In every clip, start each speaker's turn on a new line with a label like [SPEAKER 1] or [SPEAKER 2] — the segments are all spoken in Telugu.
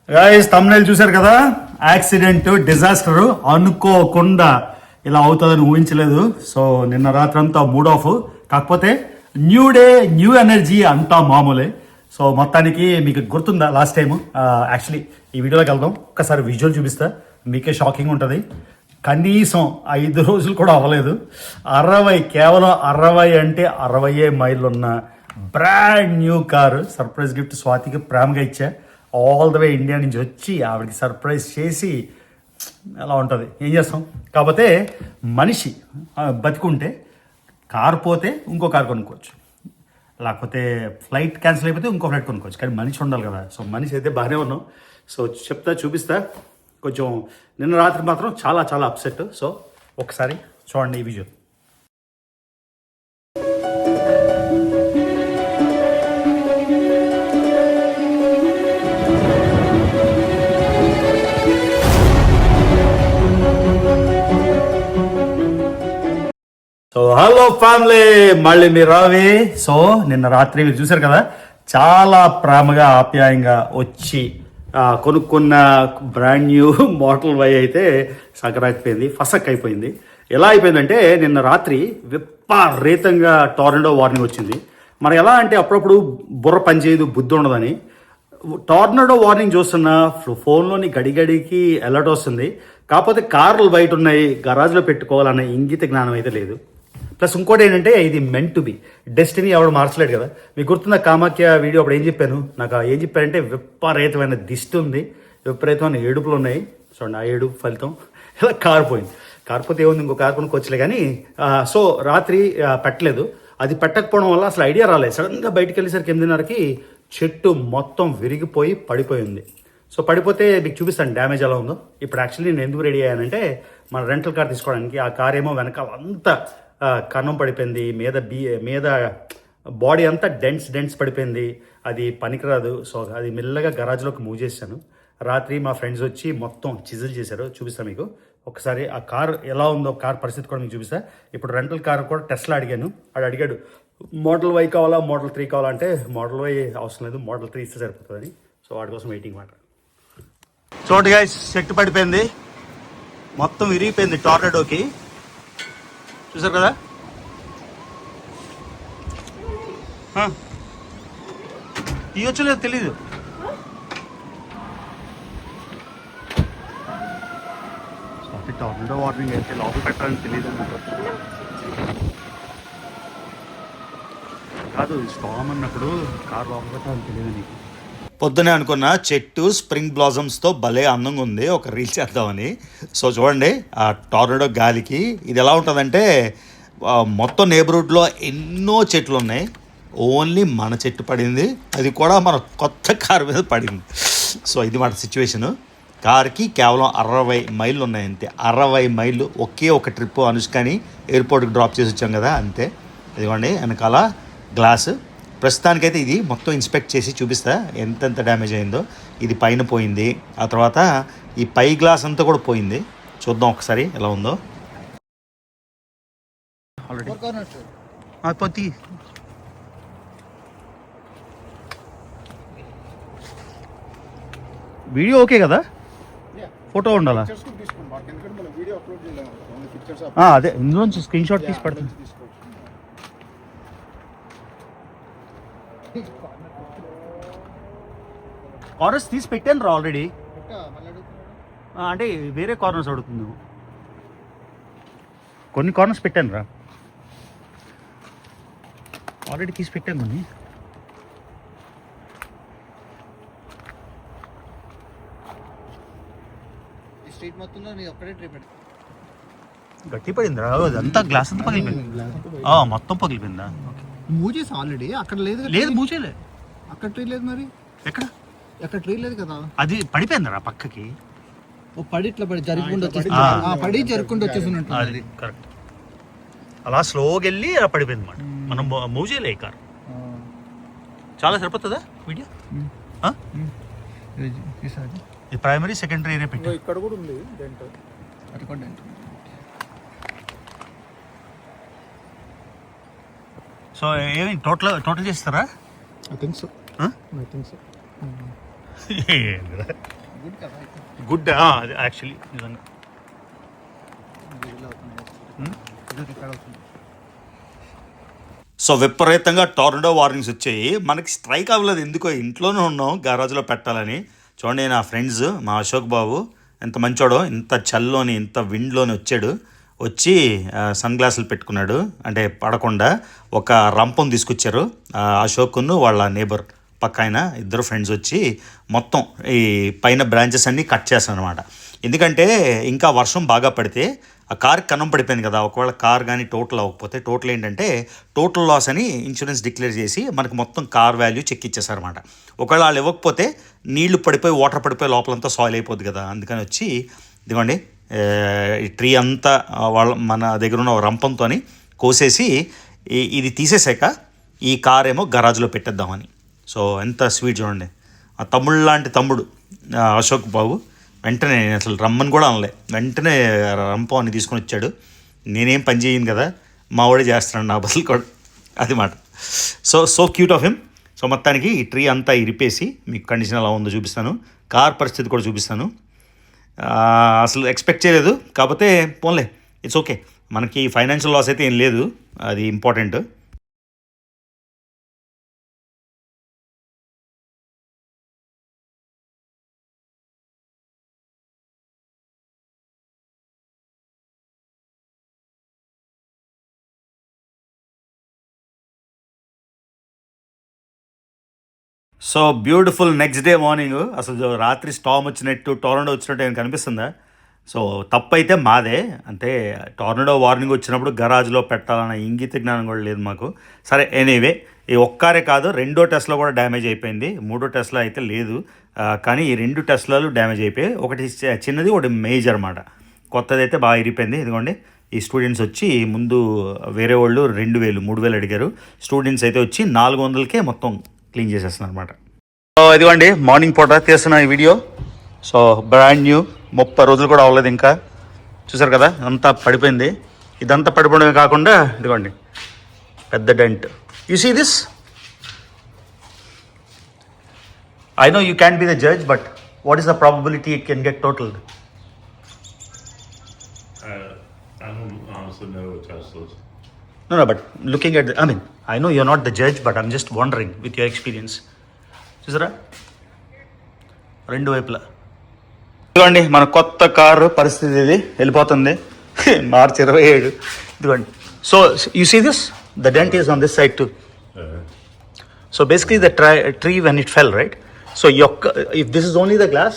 [SPEAKER 1] గాయ్స్ తమ్నైల్ చూశారు కదా, యాక్సిడెంట్ డిజాస్టర్ అనుకోకుండా ఇలా అవుతుందని ఊహించలేదు. సో నిన్న రాత్రి అంతా మూడ్ ఆఫ్. కాకపోతే న్యూ డే న్యూ ఎనర్జీ అంతా మామూలే. సో మొత్తానికి మీకు గుర్తుందా లాస్ట్ టైం? యాక్చువల్లీ ఈ వీడియోలోకి వెళ్దాం, ఒక్కసారి విజువల్ చూపిస్తా, మీకే షాకింగ్ ఉంటుంది. కనీసం 5 రోజులు కూడా అవ్వలేదు, 60 కేవలం 60 అంటే 60 మైళ్ళు ఉన్న brand new car surprise gift స్వాతికి ప్రేమగా ఇచ్చా. ఆల్ ద వే ఇండియా నుంచి వచ్చి ఆవిడకి సర్ప్రైజ్ చేసి ఎలా ఉంటుంది, ఏం చేస్తాం. కాకపోతే మనిషి బతికుంటే కారు పోతే ఇంకో కారు కొనుక్కోవచ్చు, లేకపోతే ఫ్లైట్ క్యాన్సిల్ అయిపోతే ఇంకో ఫ్లైట్ కొనుక్కోవచ్చు, కానీ మనిషి ఉండాలి కదా. సో మనిషి అయితే బాగానే ఉన్నాం. సో చెప్తా, చూపిస్తా. కొంచెం నిన్న రాత్రి మాత్రం చాలా చాలా అప్సెట్. సో ఒకసారి చూడండి ఈ విజువల్. సో హలో ఫ్యామిలీ, మళ్ళీ మీరు రావి. సో నిన్న రాత్రి మీరు చూసారు కదా, చాలా ప్రేమగా ఆప్యాయంగా వచ్చి కొనుక్కున్న బ్రాండ్ న్యూ మోడల్ వై అయితే సగరాకిపోయింది, ఫసక్ అయిపోయింది. ఎలా అయిపోయిందంటే నిన్న రాత్రి విపరీతంగా టోర్నడో వార్నింగ్ వచ్చింది. మరి ఎలా అంటే అప్పుడప్పుడు బుర్ర పనిచేయదు, బుద్ధి ఉండదని. టోర్నడో వార్నింగ్ చూస్తున్న ఫోన్లోని గడిగడికి అలర్ట్ వస్తుంది. కాకపోతే కార్లు బయట ఉన్నాయి, గరాజ్లో పెట్టుకోవాలనే ఇంగిత జ్ఞానం అయితే లేదు. ప్లస్ ఇంకోటి ఏంటంటే ఇది మెంట్ టు బి, డెస్టినీ ఎవడు మార్చలేడు కదా. మీకు గుర్తున్న కామాఖ్య వీడియో అప్పుడు ఏం చెప్పాను? నాకు ఏం చెప్పానంటే విపరీతమైన దిష్టి ఉంది, విపరీతమైన ఏడుపులు ఉన్నాయి. చూడండి, ఆ ఏడుపు ఫలితం ఇలా కారిపోయింది. కారిపోతే ఏముంది, ఇంకో కారు కొనుక్కొచ్చలే. కానీ సో రాత్రి పెట్టలేదు. అది పెట్టకపోవడం వల్ల అసలు ఐడియా రాలేదు. సడన్గా బయటికి వెళ్ళేసరికి 8:30కి చెట్టు మొత్తం విరిగిపోయి పడిపోయింది. సో పడిపోతే మీకు చూపిస్తాను డ్యామేజ్ ఎలా ఉందో. ఇప్పుడు యాక్చువల్లీ నేను ఎందుకు రెడీ అయ్యానంటే మన రెంటల్ కార్ తీసుకోవడానికి. ఆ కార్ ఏమో వెనకాల అంతా కన్నం పడిపోయింది, మీద బాడీ అంతా డెంట్స్ పడిపోయింది, అది పనికిరాదు. సో అది మెల్లగా గరాజ్లోకి మూవ్ చేశాను. రాత్రి మా ఫ్రెండ్స్ వచ్చి మొత్తం చిజిల్ చేశారు. చూపిస్తాను మీకు ఒకసారి ఆ కార్ ఎలా ఉందో, కార్ పరిస్థితి కూడా మీకు చూపిస్తా. ఇప్పుడు రెంటల్ కార్ కూడా టెస్లా అడిగాను. వాడు అడిగాడు మోడల్ వై కావాలా, మోడల్ 3 కావాలంటే మోడల్ వై అవసరం లేదు, మోడల్ 3 ఇస్తే సరిపోతుందని. సో వాటి కోసం వెయిటింగ్ మాట. చూడండి గైస్, చెట్టు పడిపోయింది, మొత్తం విరిగిపోయింది టోర్నడోకి. చూసారు కదా, ఇవ్వచ్చు లేదు తెలీదు. టోర్నడో వార్నింగ్ అయితే లోపల పెట్టాలని తెలియదు కాదు. స్టామ్ అన్నప్పుడు కార్ లోపల పెట్టాలని తెలియదు నీకు. పొద్దునే అనుకున్న చెట్టు స్ప్రింగ్ బ్లాజమ్స్తో భలే అందంగా ఉంది, ఒక రీల్ చేద్దామని. సో చూడండి, ఆ టోర్నడో గాలికి ఇది ఎలా ఉంటుందంటే, మొత్తం నేబర్హుడ్లో ఎన్నో చెట్లు ఉన్నాయి, ఓన్లీ మన చెట్టు పడింది, అది కూడా మన కొత్త కారు మీద పడింది. సో ఇది మన సిచ్యువేషను. కార్కి కేవలం 60 మైళ్ళు ఉన్నాయి అంతే. 60 మైళ్ళు ఒకే ఒక ట్రిప్ అనుష్కని ఎయిర్పోర్ట్కి డ్రాప్ చేసి వచ్చాం కదా, అంతే. ఇదిగోండి వెనకాల గ్లాసు. ప్రస్తుతానికైతే ఇది మొత్తం ఇన్స్పెక్ట్ చేసి చూపిస్తా ఎంతెంత డ్యామేజ్ అయిందో. ఇది పైన పోయింది, ఆ తర్వాత ఈ పై గ్లాస్ అంతా కూడా పోయింది. చూద్దాం ఒకసారి ఎలా ఉందో. ఆల్రెడీ వీడియో ఓకే కదా, ఫోటో ఉండాలా? అదే ఇందులోంచి స్క్రీన్ షాట్ తీసి పెడతాను. కార్నర్స్ తీసి పెట్టాను రా ఆల్రెడీ, అంటే వేరే కార్నర్స్ అడుగుతుంది. కొన్ని కార్నర్స్ పెట్టాను రా ఆల్రెడీ, తీసి పెట్టాను కొన్ని.
[SPEAKER 2] స్ట్రీట్ మొత్తంలో నీ ఒక్కడే ట్రిప్
[SPEAKER 1] గట్టి పడిందిరా, అదంతా గ్లాస్ అంతా పగిలిపోయింది, మొత్తం పగిలిపోయిందా?
[SPEAKER 2] మూవ్ చేసి ఆల్రెడీ అక్కడ లేదు
[SPEAKER 1] మూవ్ చేయలేదు.
[SPEAKER 2] అక్కడ ట్రీ లేదు, మరి ఎక్కడ ట్రీ లేదు కదా,
[SPEAKER 1] అది పడిపోయిందిరా పక్కకి.
[SPEAKER 2] పడి ఇట్లా జరుపుకుంటూ వచ్చేస్తున్నట్టు.
[SPEAKER 1] అది కరెక్ట్, అలా స్లోగా వెళ్ళి అలా పడిపోయింది అన్నమాట. మనం మూవ్ చేయలే ఈ కార్. చాలా సరిపోతుందా వీడియో? ఇది ప్రైమరీ సెకండరీ ఏరియా పెట్టి
[SPEAKER 2] ఇక్కడ కూడా ఉంది డెంట్, అది కూడా డెంట్.
[SPEAKER 1] సో ఏమి టోటల్ చేస్తారా?
[SPEAKER 2] I think so. గుడ్ కదా అయితే.
[SPEAKER 1] గుడ్ యాక్చువల్లీ నిజంగా.
[SPEAKER 2] వీళ్ళు అవుతుంది. ఇది ఇక్కడ అవుతుంది.
[SPEAKER 1] సో విపరీతంగా టోర్నడో వార్నింగ్స్ వచ్చాయి. మనకి స్ట్రైక్ అవ్వలేదు ఎందుకో, ఇంట్లోనే ఉన్నాం గరాజులో పెట్టాలని. చూడండి నా ఫ్రెండ్స్, మా అశోక్ బాబు ఎంత మంచోడో, ఇంత చల్లోని ఇంత విండ్లోని వచ్చి సన్ గ్లాసులు పెట్టుకున్నాడు, అంటే పడకుండా. ఒక రంపం తీసుకొచ్చారు అశోక్ను వాళ్ళ నేబర్ పక్క ఆయన, ఇద్దరు ఫ్రెండ్స్ వచ్చి మొత్తం ఈ పైన బ్రాంచెస్ అన్నీ కట్ చేస్తాను అనమాట. ఎందుకంటే ఇంకా వర్షం బాగా పడితే ఆ కార్ కన్నం పడిపోయింది కదా, ఒకవేళ కార్ కానీ టోటల్ అవ్వకపోతే, టోటల్ ఏంటంటే టోటల్ లాస్ అని ఇన్సూరెన్స్ డిక్లేర్ చేసి మనకి మొత్తం కార్ వాల్యూ చెక్ ఇచ్చేసారనమాట. ఒకవేళ వాళ్ళు ఇవ్వకపోతే నీళ్లు పడిపోయి వాటర్ పడిపోయి లోపలంతా సాయిల్ అయిపోద్ది కదా, అందుకని వచ్చి ఇదిగోండి ఈ ట్రీ అంతా మన దగ్గర ఉన్న రంపంతో కోసేసి ఇది తీసేసాక ఈ కార్ ఏమో గరాజ్లో పెట్టేద్దామని. సో ఎంత స్వీట్ చూడండి. ఆ తమ్ముడు లాంటి తమ్ముడు అశోక్ బాబు వెంటనే, నేను అసలు రమ్మని కూడా అనలే, వెంటనే రంపం అని తీసుకొని వచ్చాడు. నేనేం పని చేయను కదా, మా వాడే చేస్తున్నాడు నా బదులు కూడా, అది మాట. So cute of him. So మొత్తానికి ఈ ట్రీ అంతా ఇరిపేసి మీకు కండిషన్ ఎలా ఉందో చూపిస్తాను, కార్ పరిస్థితి కూడా చూపిస్తాను. అసలు ఎక్స్పెక్ట్ చేయలేదు, కాకపోతే పోన్లే, ఇట్స్ ఓకే. మనకి ఫైనాన్షియల్ లాస్ అయితే ఏం లేదు, అది important. So beautiful next day morning. అసలు రాత్రి స్టామ్ వచ్చినట్టు, టోర్నడో వచ్చినట్టు ఏమైనా కనిపిస్తుందా? సో తప్పైతే మాదే. అంటే టోర్నడో వార్నింగ్ వచ్చినప్పుడు గరాజ్లో పెట్టాలన్న ఇంగిత జ్ఞానం కూడా లేదు మాకు. సరే ఎనీవే, ఈ ఒక్కరే కాదు, రెండో టెస్లా కూడా డ్యామేజ్ అయిపోయింది, మూడో టెస్లా అయితే లేదు. కానీ ఈ రెండు టెస్లాలు డ్యామేజ్ అయిపోయాయి. ఒకటి చిన్నది, ఒకటి మేజర్ అన్నమాట. కొత్తది అయితే బాగా ఇరిపోయింది. ఇదిగోండి ఈ స్టూడెంట్స్ వచ్చి ముందు వేరే వాళ్ళు 2000 3000 అడిగారు, స్టూడెంట్స్ అయితే వచ్చి 400కే మొత్తం క్లీన్ చేసేస్తున్నారు అనమాట. సో ఇదిగోండి మార్నింగ్ పూట తీస్తున్న ఈ వీడియో. సో బ్రాండ్ న్యూ, 30 రోజులు కూడా అవ్వలేదు ఇంకా. చూసారు కదా అంతా పడిపోయింది. ఇదంతా పడిపోవడమే కాకుండా ఇదిగోండి పెద్ద dent. You see this? I know you can be the judge, but what is the probability it can get totalled?
[SPEAKER 3] I don't honestly know what Tesla's.
[SPEAKER 1] No, but looking at I mean, I know you're not the judge, but I'm just wondering with your experience. చూసారా రెండు వైపులా. ఇదిగోండి మన కొత్త కారు పరిస్థితి ఇది, వెళ్ళిపోతుంది మార్చి 27. ఇదిగోండి. So you see this, the dent is on this side too. So basically the tree when it fell, right? So if this is only the glass,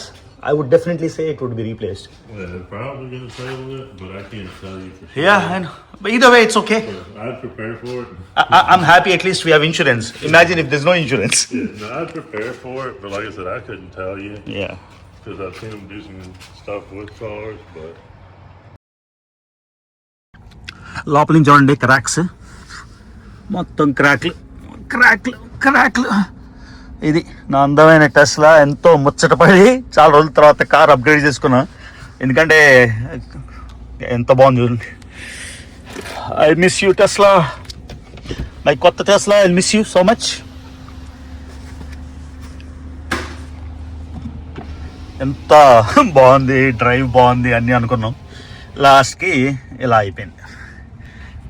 [SPEAKER 1] I would definitely say it would be replaced.
[SPEAKER 3] Well, they're probably going to settle it, but I can't tell you for sure.
[SPEAKER 1] Yeah, I know. But either way, it's okay.
[SPEAKER 3] I'd prepare for it.
[SPEAKER 1] I'm happy at least we have insurance. Imagine if there's no insurance.
[SPEAKER 3] Yeah, no, I'd prepare for it, but like I said, I couldn't tell you
[SPEAKER 1] Yeah.
[SPEAKER 3] because I've seen them do some stuff with cars, but.
[SPEAKER 1] లోపల నుంచి చూడండి క్రాక్స్, మొత్తం క్రాక్లు. ఇది నా అందమైన టెస్లా. ఎంతో ముచ్చటపడి చాలా రోజుల తర్వాత కార్ అప్గ్రేడ్ చేసుకున్నా, ఎందుకంటే ఎంత బాగుంది చూడండి. I miss you Tesla, my కొత్త Tesla, I miss you so much. ఎంత బాగుంది, డ్రైవ్ బాగుంది అన్నీ అనుకున్నాం, లాస్ట్కి ఇలా అయిపోయింది.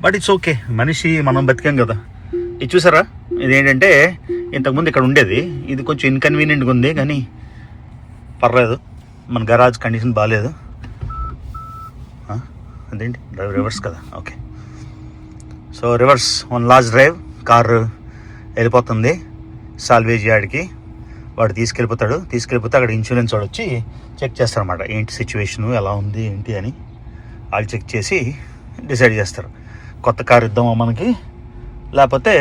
[SPEAKER 1] బట్ ఇట్స్ ఓకే, మనిషి మనం బతికాం కదా. ఇది చూసారా, ఇదేంటంటే ఇంతకుముందు ఇక్కడ ఉండేది, ఇది కొంచెం ఇన్కన్వీనియంట్గా ఉంది, కానీ పర్లేదు, మన గరాజ్ కండిషన్ బాగాలేదు. అదేంటి డ్రైవ్ రివర్స్ కదా, okay. So reverse one last drive, car వెళ్ళిపోతుంది సాల్వేజ్ యార్డ్కి. వాడు తీసుకెళ్ళిపోతే అక్కడ ఇన్సూరెన్స్ వాడు వచ్చి చెక్ చేస్తారన్నమాట, ఏంటి సిచ్యువేషను, ఎలా ఉంది ఏంటి అని. వాళ్ళు చెక్ చేసి డిసైడ్ చేస్తారు కొత్త కారు ఇద్దామా మనకి, లేకపోతే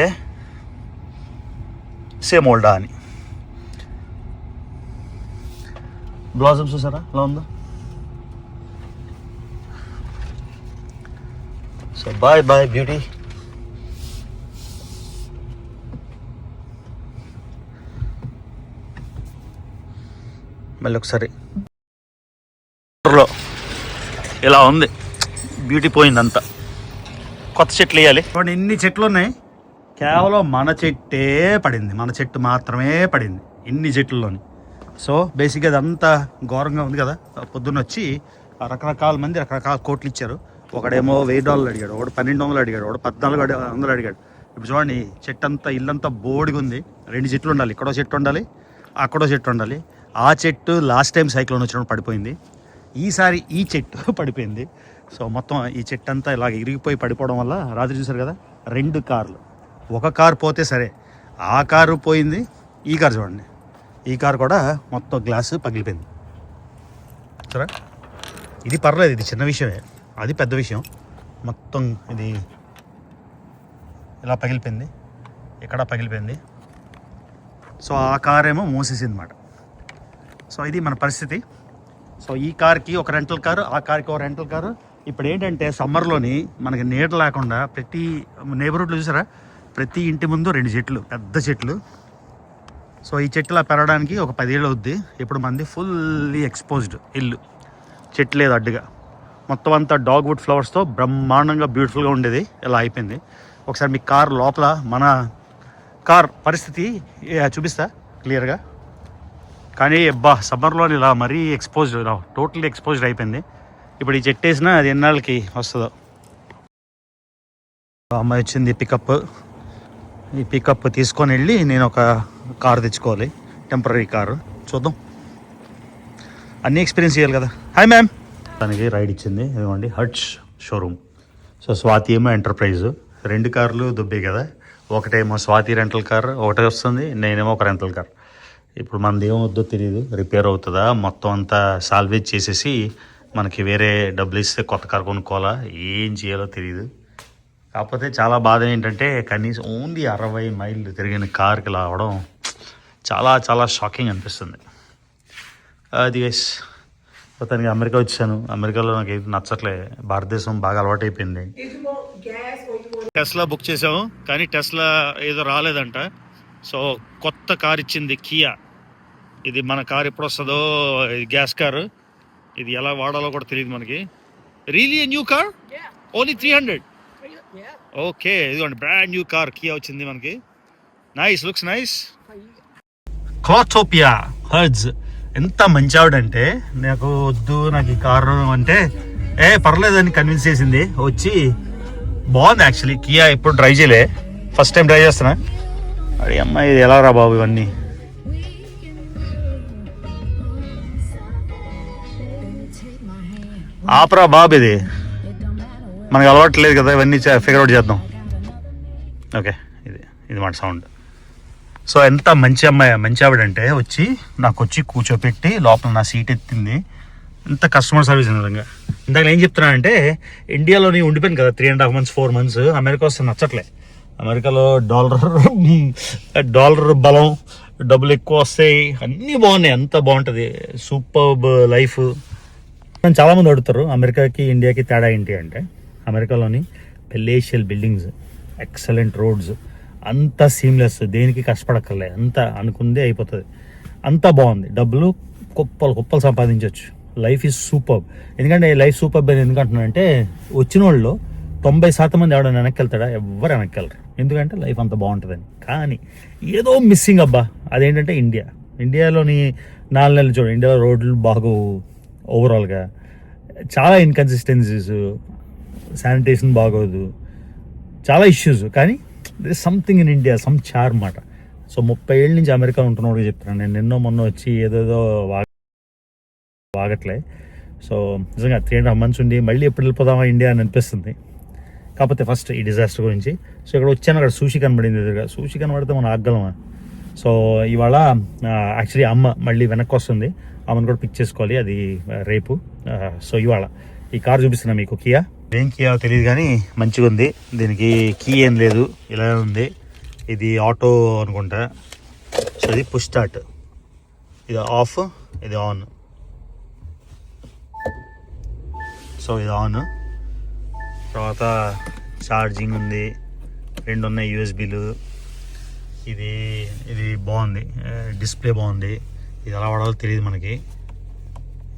[SPEAKER 1] సేమ్ ఓల్డా అని. బ్లాజమ్స్ చూసారా ఎలా ఉందో. So boy beauty. మళ్ళీ ఒకసారి ఇలా ఉంది, బ్యూటీ పోయిందంతా. కొత్త చెట్లు వేయాలి. చూడండి ఎన్ని చెట్లు ఉన్నాయి, కేవలం మన చెట్టే పడింది, మన చెట్టు మాత్రమే పడింది ఇన్ని చెట్లలోని. సో బేసిక్గా అదంతా ఘోరంగా ఉంది కదా. పొద్దున్న వచ్చి రకరకాల మంది రకరకాల కోట్లు ఇచ్చారు. ఒకడేమో $1000 అడిగాడు, ఒకడు 1200 అడిగాడు, ఒకడు 1400 అడిగాడు. ఇప్పుడు చూడండి, చెట్టు అంతా ఇల్లంతా బోడిగా ఉంది. 2 చెట్లు ఉండాలి, ఇక్కడో చెట్టు ఉండాలి, అక్కడో చెట్టు ఉండాలి. ఆ చెట్టు లాస్ట్ టైం సైక్లోన్ వచ్చినప్పుడు పడిపోయింది, ఈసారి ఈ చెట్టు పడిపోయింది. సో మొత్తం ఈ చెట్టు అంతా ఇలాగ ఇరిగిపోయి పడిపోవడం వల్ల రాత్రి చూసారు కదా 2 కార్లు. ఒక కారు పోతే సరే, ఆ కారు పోయింది, ఈ కారు చూడండి, ఈ కారు కూడా మొత్తం గ్లాసు పగిలిపోయింది. సరే, ఇది పర్లేదు, ఇది చిన్న విషయమే, అది పెద్ద విషయం. మొత్తం ఇది ఇలా పగిలిపోయింది, ఇక్కడ పగిలిపోయింది. సో ఆ కార్ ఏమో మూసేసింది అన్నమాట. సో ఇది మన పరిస్థితి. సో ఈ కార్కి ఒక రెంటల్ కారు, ఆ కార్కి ఒక రెంటల్ కారు. ఇప్పుడు ఏంటంటే సమ్మర్లోని మనకి నీడ లేకుండా ప్రతి నేబర్హుడ్లో చూసారా, ప్రతి ఇంటి ముందు 2 చెట్లు, పెద్ద చెట్లు. సో ఈ చెట్లు పెరగడానికి ఒక 10 ఏళ్ళు అవుద్ది. ఇప్పుడు మంది ఫుల్లీ ఎక్స్పోజ్డ్ ఇల్లు, చెట్లు లేదు అడ్డుగా. మొత్తం అంతా డాగ్ వుడ్ ఫ్లవర్స్తో బ్రహ్మాండంగా బ్యూటిఫుల్గా ఉండేది, ఇలా అయిపోయింది. ఒకసారి మీ కార్ లోపల, మన కార్ పరిస్థితి చూపిస్తా క్లియర్గా. కానీ సమ్మర్లో ఇలా మరీ ఎక్స్పోజ్డ్, ఇలా టోటల్లీ ఎక్స్పోజ్డ్ అయిపోయింది. ఇప్పుడు ఈ చెట్టు వేసినా అది ఎన్నాళ్ళకి వస్తుందో. అమ్మాయి వచ్చింది పికప్. ఈ పికప్ తీసుకొని వెళ్ళి నేను ఒక కారు తెచ్చుకోవాలి, టెంపరీ కారు. చూద్దాం, అన్నీ ఎక్స్పీరియన్స్ చేయాలి కదా. Hi ma'am. తనకి రైడ్ ఇచ్చింది, ఇదిగోండి హట్స్ షోరూమ్. సో స్వాతి ఏమో ఎంటర్ప్రైజ్. 2 కార్లు దుబ్బే కదా, ఒకటేమో స్వాతి రెంటల్ కార్, ఒకటే వస్తుంది, నేనేమో ఒక రెంటల్ కార్. ఇప్పుడు మనది ఏమవుద్దో తెలియదు, రిపేర్ అవుతుందా, మొత్తం అంతా సాల్వేజ్ చేసేసి మనకి వేరే డబ్బులు ఇస్తే కొత్త కార్ కొనుక్కోవాలా, ఏం చేయాలో తెలియదు. కాకపోతే చాలా బాధ ఏంటంటే కనీసం ఓన్లీ 60 మైళ్ళు తిరిగిన కార్కి రావడం చాలా చాలా షాకింగ్ అనిపిస్తుంది. అది గైస్, మొత్తానికి అమెరికా వచ్చాను. అమెరికాలో నాకు ఏది నచ్చట్లే, భారతదేశం బాగా అలవాటు అయిపోయింది. టెస్లా బుక్ చేసాము, కానీ టెస్లా ఏదో రాలేదంట. సో కొత్త కార్ ఇచ్చింది కియా. ఇది మన కార్ ఎప్పుడు వస్తుందో, ఇది గ్యాస్ కారు. ఇది ఎలా వాడాలో కూడా తెలియదు మనకి. Really new car, only 300. Okay, ఇదిగోండి బ్రాండ్ న్యూ కార్ కియా వచ్చింది మనకి. Nice, looks nice. క్లాటోపియా హర్డ్స్ ఎంత మంచి ఆవిడంటే, నాకు వద్దు, నాకు ఈ కారు అంటే పర్లేదని కన్విన్స్ చేసింది. వచ్చి బాగుంది యాక్చువల్లీ. కియా ఎప్పుడు డ్రైవ్ చేయలే, ఫస్ట్ టైం డ్రైవ్ చేస్తున్నా. అరే అమ్మాయి, ఇది ఎలా రా బాబు ఇవన్నీ. ఆపరా బాబు, ఇది మనకు అలవాటు లేదు కదా, ఇవన్నీ ఫిగర్ అవుట్ చేద్దాం. ఓకే, ఇది మాట సౌండ్. సో ఎంత మంచి అమ్మాయి, మంచి ఆవిడంటే వచ్చి నాకు వచ్చి కూర్చోపెట్టి లోపల నా సీట్ ఎత్తింది. ఎంత కస్టమర్ సర్వీస్ నిజంగా. ఇందాక ఏం చెప్తున్నానంటే, ఇండియాలోని ఉండిపోయింది కదా 3.5 months 4 months. అమెరికా వస్తే నచ్చట్లే. అమెరికాలో డాలర్ బలం, డబ్బులు ఎక్కువ వస్తాయి, అన్నీ బాగున్నాయి, అంత బాగుంటుంది, సూపర్బ్ లైఫ్. చాలామంది అడుగుతారు అమెరికాకి ఇండియాకి తేడా ఏంటి అంటే, అమెరికాలోని పెలేషియల్ బిల్డింగ్స్, ఎక్సలెంట్ రోడ్స్, అంత సీమ్లెస్, దేనికి కష్టపడక్కర్లే, అంతా అనుకుందే అయిపోతుంది, అంతా బాగుంది, డబ్బులు కుప్పలు సంపాదించవచ్చు, లైఫ్ ఈజ్ సూపర్. ఎందుకంటే లైఫ్ సూపర్ అని ఎందుకంటున్నానంటే, వచ్చిన వాళ్ళు 90% మంది ఎవడైనా వెనక్కి వెళ్తాడా? ఎవ్వరు వెనక్కి వెళ్ళరు, ఎందుకంటే లైఫ్ అంత బాగుంటుందని. కానీ ఏదో మిస్సింగ్ అబ్బా, అదేంటంటే ఇండియాలోని 4 నెలలు చూడండి, ఇండియాలో రోడ్లు బాగోవు, ఓవరాల్గా చాలా ఇన్కన్సిస్టెన్సీస్, శానిటేషన్ బాగోదు, చాలా ఇష్యూస్. కానీ there is something in India, some charm మాట. సో 30 ఏళ్ళ నుంచి అమెరికా ఉంటున్నాడు చెప్తున్నాను నేను. నిన్నో మొన్న వచ్చి ఏదేదో వాగట్లే. సో నిజంగా 3.5 months ఉండి మళ్ళీ ఎప్పుడు వెళ్ళిపోదామా ఇండియా అని అనిపిస్తుంది. కాకపోతే ఫస్ట్ ఈ డిజాస్టర్ గురించి. సో ఇక్కడ వచ్చాను, అక్కడ సూషి కనబడింది, ఎదురుగా సూషి కనబడితే మనం ఆగలమా? సో ఇవాళ యాక్చువల్లీ అమ్మ మళ్ళీ వెనక్కి వస్తుంది, ఆమెను కూడా పిక్ చేసుకోవాలి, అది రేపు. సో ఇవాళ ఈ కార్ చూపిస్తున్నా మీకు, కియా. ఏం కియా తెలియదు కానీ మంచిగా ఉంది. దీనికి కీ ఏం లేదు, ఇలా ఉంది. ఇది ఆటో అనుకుంటా. సో ఇది పుష్ స్టార్ట్, ఇది ఆఫ్, ఇది ఆన్. సో ఇది ఆన్. తర్వాత ఛార్జింగ్ ఉంది, 2 ఉన్నాయి యూఎస్బీలు. ఇది బాగుంది, డిస్ప్లే బాగుంది. ఇది ఎలా వాడాలో తెలియదు మనకి.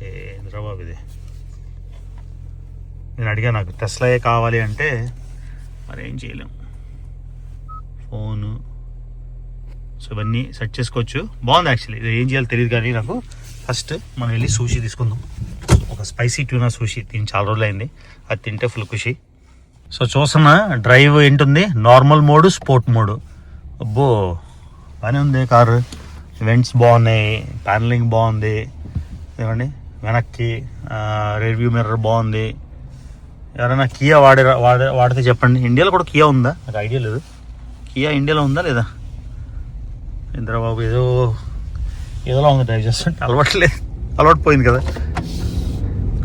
[SPEAKER 1] ఏంద్రా బాబు ఇది, నేను అడిగా నాకు టెస్లాయే కావాలి అంటే మరి ఏం చేయలేం. ఫోను సో ఇవన్నీ సెట్ చేసుకోవచ్చు. బాగుంది యాక్చువల్లీ. ఇది ఏం చేయాలో తెలియదు కానీ నాకు. ఫస్ట్ మనం వెళ్ళి సూషీ తీసుకుందాం. ఒక స్పైసీ ట్యూనా సూషీ తిని చాలా రోజులు అయింది. అది తింటే ఫుల్ ఖుషి. సో చూస్తున్నా డ్రైవ్ ఏంటుంది, నార్మల్ మోడ్, స్పోర్ట్ మోడ్. అబ్బో బాగానే ఉంది కారు. వెంట్స్ బాగున్నాయి, ప్యానలింగ్ బాగుంది. ఏమండి వెనక్కి రియర్ వ్యూ మిర్రర్ బాగుంది. ఎవరైనా కియా వాడితే చెప్పండి. ఇండియాలో కూడా కియా ఉందా? నాకు ఐడియా లేదు. కియా ఇండియాలో ఉందా లేదా? ఇంద్రబాబు ఏదోలా ఉంది డ్రైవ్ చేస్తుంటే. అలవాటు పోయింది కదా.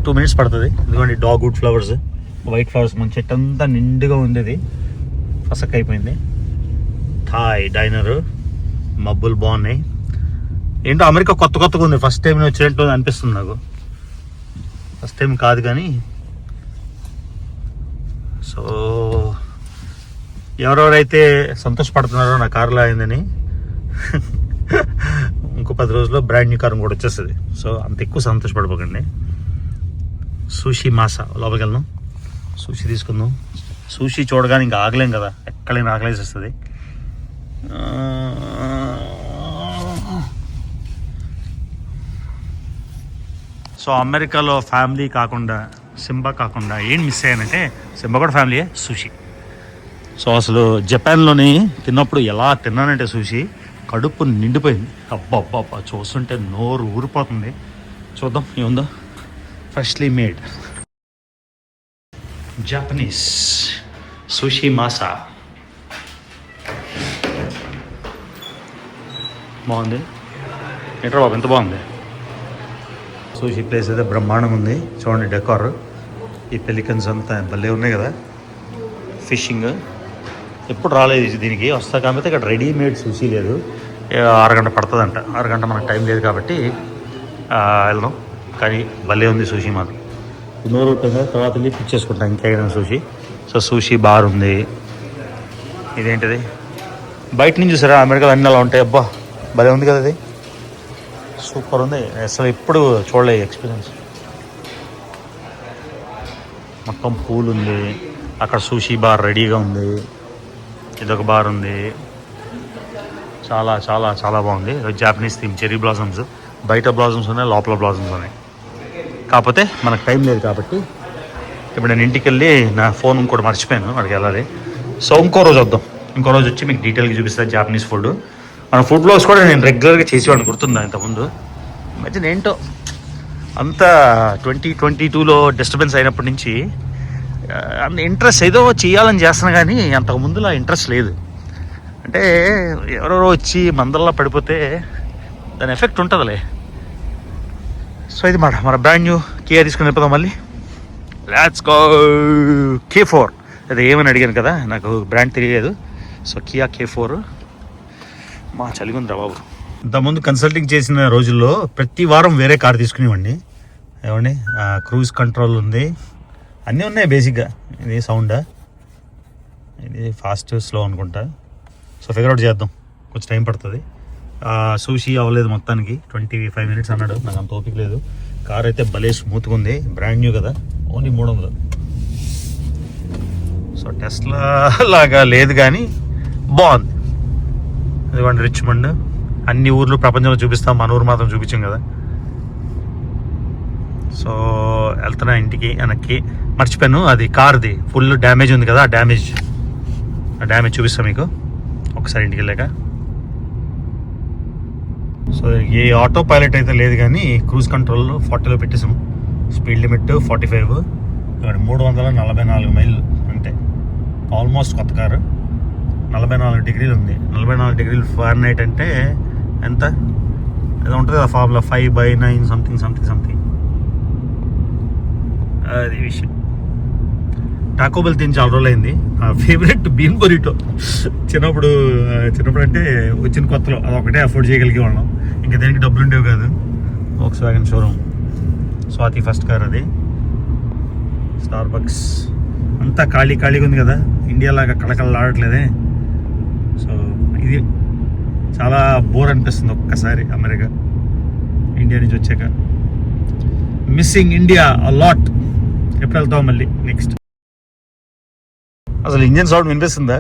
[SPEAKER 1] 2 minutes పడుతుంది. ఎందుకంటే dogwood flowers, white flowers, మన చెట్టు అంతా నిండుగా ఉండేది ఫసక్ అయిపోయింది. థాయ్ డైనర్, మబ్బులు బాగున్నాయి. ఏంటో అమెరికా కొత్తగా ఉంది. ఫస్ట్ టైం వచ్చినట్టు అనిపిస్తుంది నాకు. ఫస్ట్ టైం కాదు కానీ. సో ఎవరెవరైతే సంతోషపడుతున్నారో నా కారులో అయిందని, ఇంకో 10 రోజుల్లో బ్రాండ్ న్యూ కారు కూడా వచ్చేస్తుంది. సో అంత ఎక్కువ సంతోషపడిపోకండి. సూషీ మాసా లోపలికి వెళ్దాం, సూషీ తీసుకుందాం. సూషీ చూడగానే ఇంకా ఆగలేం కదా, ఎక్కడైనా ఆకలేసి వస్తుంది. సో అమెరికాలో ఫ్యామిలీ కాకుండా, సింబా కాకుండా ఏం మిస్ అయ్యానంటే, సింబా కూడా ఫ్యామిలీయే, సూషీ. సో అసలు జపాన్లోని తిన్నప్పుడు ఎలా తిన్నానంటే సూషీ కడుపు నిండిపోయింది. అబ్బా చూస్తుంటే నోరు ఊరిపోతుంది. చూద్దాం ఏముందో. ఫ్రెష్లీ మేడ్ జపనీస్ సూషీ మాసా. బాగుంది. ఏంట్రా బాబు ఎంత బాగుంది. సూషీ ప్లేస్ అయితే బ్రహ్మాండంగా ఉంది. చూడండి డెకార్, ఈ పెలికన్స్ అంతా భలే ఉన్నాయి కదా. ఫిషింగ్ ఎప్పుడు రాలేదు దీనికి. వస్తా కాకపోతే ఇక్కడ రెడీమేడ్ సూషీ లేదు. 6 గంట పడుతుందంట. 6 గంట మనకు టైం లేదు కాబట్టి వెళ్దాం. కానీ భలే ఉంది సూషీ మాత్రం. నూరు ఉంటుంది. తర్వాత వెళ్ళి పిక్ చేసుకుంటాం ఇంకేదైనా సూషీ. సో సూషీ బార్ ఉంది. ఇదేంటిది బయట నుంచి చూసారా, అమెరికాలో అన్నీ అలా ఉంటాయి. అబ్బా భలే ఉంది కదా, అది సూపర్ ఉంది. అసలు ఎప్పుడు చూడలేదు ఎక్స్పీరియన్స్. మొత్తం పూల్ ఉంది. అక్కడ సూషీ బార్ రెడీగా ఉంది. ఇదొక బార్ ఉంది. చాలా చాలా చాలా బాగుంది. Japanese theme, cherry blossoms. బయట బ్లాసమ్స్ ఉన్నాయి, లోపల బ్లాసమ్స్ ఉన్నాయి. కాకపోతే మనకు టైం లేదు కాబట్టి ఇప్పుడు నేను ఇంటికి వెళ్ళి నా ఫోన్ ఇంకోటి మర్చిపోయాను, అక్కడికి వెళ్ళాలి. సో ఇంకో రోజు వద్దాం. ఇంకో రోజు వచ్చి మీకు డీటెయిల్గా చూపిస్తాను జాపనీస్ ఫుడ్. మన ఫుడ్ బ్లాగ్స్ కూడా నేను రెగ్యులర్గా చేసేవాడిని, గుర్తుందా ఇంతకుముందు. మధ్యన ఏంటో అంతా 2022లో డిస్టర్బెన్స్ అయినప్పటి నుంచి అంత ఇంట్రెస్ట్ ఏదో చేయాలని చేస్తున్నా కానీ అంతకుముందులా ఇంట్రెస్ట్ లేదు. అంటే ఎవరెవరో వచ్చి మందల్లా పడిపోతే దాని ఎఫెక్ట్ ఉంటుందిలే. సో ఇది మన బ్రాండ్ న్యూ కియా తీసుకుని వెళ్ళిపోదాం మళ్ళీ. Let's go. K4 అది ఏమని అడిగాను కదా, నాకు బ్రాండ్ తెలియదు. So Kia K4. మా చలిగుందిరా బాబు. ఇంతకుముందు కన్సల్టింగ్ చేసిన రోజుల్లో ప్రతి వారం వేరే కార్ తీసుకునేవాడిని. ఏమండి క్రూజ్ కంట్రోల్ ఉంది, అన్నీ ఉన్నాయి బేసిక్గా. ఇది సౌండా, ఇది ఫాస్ట్ స్లో అనుకుంటా. సో ఫిగర్ అవుట్ చేద్దాం, కొంచెం టైం పడుతుంది. సూషీ అవ్వలేదు మొత్తానికి. 25 minutes అన్నాడు, నాకు అంత ఓపిక లేదు. కార్ అయితే భలే స్మూత్గా ఉంది, బ్రాండ్ న్యూ కదా. ఓన్లీ 300. సో టెస్లా లాగా లేదు కానీ బాగుంది. ఇదిగోండి రిచ్మండ్. అన్ని ఊర్లు ప్రపంచంలో చూపిస్తాం, మన ఊరు మాత్రం చూపించాం కదా. సో వెళ్తున్నా ఇంటికి. వెనక్కి మర్చిపోయాను, అది కార్ది ఫుల్ డ్యామేజ్ ఉంది కదా. ఆ డ్యామేజ్ చూపిస్తాను మీకు ఒకసారి ఇంటికి వెళ్ళాక. సో ఏ ఆటో పైలట్ అయితే లేదు కానీ క్రూజ్ కంట్రోల్ 40లో పెట్టేసాం. Speed limit 45. 344 మైళ్ళు అంటే ఆల్మోస్ట్ కొత్త కారు. 44 degrees ఉంది. 44 degrees ఫారెన్హీట్ అంటే ఎంత ఏదో ఉంటుంది కదా ఫార్ములా, 5/9 సంథింగ్. అది విషయం. టాకో బెల్ తిని చాలా రోజులు అయింది. నా ఫేవరెట్ బీన్ బొరిటో. చిన్నప్పుడు అంటే వచ్చిన కొత్తలో అదొకటే అఫోర్డ్ చేయగలిగే వాళ్ళం. ఇంకా దేనికి డబ్బులు ఉండేవి కాదు. Volkswagen showroom. Swathi first car అది. స్టార్బక్స్ అంతా ఖాళీగా ఉంది కదా, ఇండియాలాగా కళకళలాడట్లేదే. సో ఇది చాలా బోర్ అనిపిస్తుంది ఒక్కసారి అమెరికా, ఇండియా నుంచి వచ్చాక. Missing India a lot. ఎప్పుడు వెళ్తాం మళ్ళీ నెక్స్ట్. అసలు ఇంజన్ సౌండ్ వినిపిస్తుందా?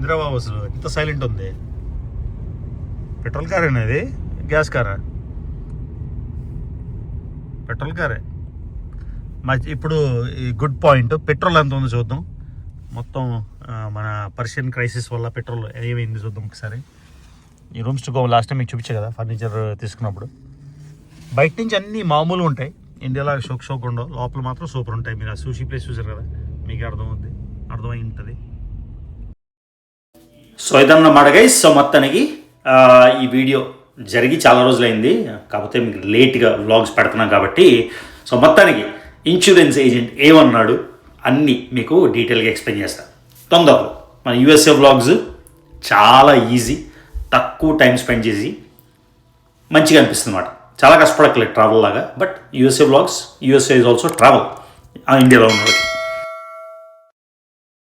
[SPEAKER 1] ఏంద్రా బాబు అసలు ఎంత సైలెంట్ ఉంది. పెట్రోల్ కార్ అనేది గ్యాస్ కారా? పెట్రోల్ కారే. ఇప్పుడు ఈ గుడ్ పాయింట్, పెట్రోల్ ఎంత ఉందో చూద్దాం. మొత్తం మన పర్షియన్ క్రైసిస్ వల్ల పెట్రోల్ ఏమైంది చూద్దాం ఒకసారి. ఈ rooms to go last time మీకు చూపించా కదా ఫర్నిచర్ తీసుకున్నప్పుడు. బయట నుంచి అన్నీ మామూలు ఉంటాయి, ఇండియాలో షోక్ ఉండవు, లోపల మాత్రం సూపర్ ఉంటాయి. మీరు ఆ సూషీ ప్లేస్ చూసారు కదా, మీకు అర్థమై ఉంటుంది. సో ఇదన్నమాట గైస్. సో మొత్తానికి ఈ వీడియో జరిగి చాలా రోజులైంది, కాకపోతే మీకు లేట్గా వ్లాగ్స్ పెడుతున్నాం కాబట్టి. సో మొత్తానికి ఇన్సూరెన్స్ ఏజెంట్ ఏమన్నాడు అన్నీ మీకు డీటెయిల్గా ఎక్స్ప్లెయిన్ చేస్తాను తొందరలో. మన యూఎస్ఏ వ్లాగ్స్ చాలా ఈజీ, తక్కువ టైం స్పెండ్ చేసి మంచిగా అనిపిస్తుంది అన్నమాట. చాలా కష్టపడక్కలేదు ట్రావెల్ లాగా. But USA vlogs, USA is also travel ఇండియాలో ఉన్న